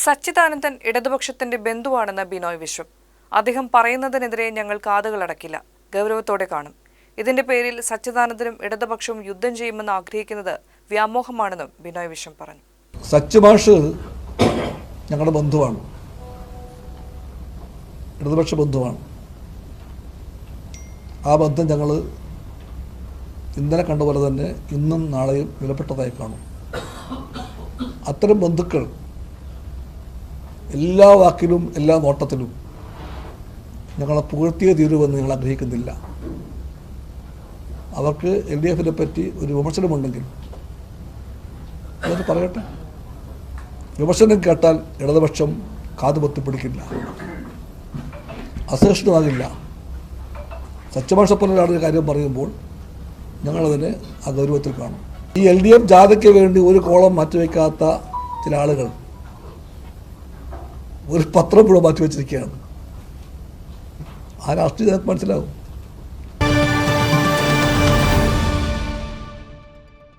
സച്ചിദാനന്ദൻ ഇടതുപക്ഷത്തിന്റെ ബന്ധുവാണെന്ന് ബിനോയ് വിശ്വം. അദ്ദേഹം പറയുന്നതിനെതിരെ ഞങ്ങൾ കാതുകളടക്കില്ല, ഗൗരവത്തോടെ കാണും. ഇതിന്റെ പേരിൽ സച്ചിദാനന്ദനും ഇടതുപക്ഷവും യുദ്ധം ചെയ്യുമെന്ന് ആഗ്രഹിക്കുന്നത് വ്യാമോഹമാണെന്നും ബിനോയ് വിശ്വം പറഞ്ഞു. സച്ചിമാഷ് ഞങ്ങളുടെ ബന്ധുവാണ്, ഇടതുപക്ഷ ബന്ധുവാണ്. ആ ബന്ധം ഞങ്ങൾ ഇന്നലെ കണ്ടപോലെ തന്നെ ഇന്നും നാളെയും വിലപ്പെട്ടതായി കാണും. അത്തരം ബന്ധുക്കൾ എല്ലാ വാക്കിലും എല്ലാ നോട്ടത്തിലും ഞങ്ങളെ പുകഴ്ത്തിയേ തീരുമെന്ന് ഞങ്ങൾ ആഗ്രഹിക്കുന്നില്ല. അവർക്ക് LDFനെ പറ്റി ഒരു വിമർശനമുണ്ടെങ്കിൽ അതൊക്കെ പറയട്ടെ. വിമർശനം കേട്ടാൽ ഇടതുപക്ഷം കാതുപൊത്തിപ്പിടിക്കില്ല, അസഹിഷ്ണുവാകില്ല. സത്യഭാഷ പോലൊരാളുടെ കാര്യം പറയുമ്പോൾ ഞങ്ങളതിനെ ആ ഗൗരവത്തിൽ കാണും. ഈ LDF ജാഥയ്ക്ക് വേണ്ടി ഒരു കോളം മാറ്റിവെക്കാത്ത ചില ആളുകൾ ഒരു പത്രം കൂടെ മാറ്റിവെച്ചിരിക്കുകയാണ്. ആ രാഷ്ട്രീയം മനസ്സിലാവും.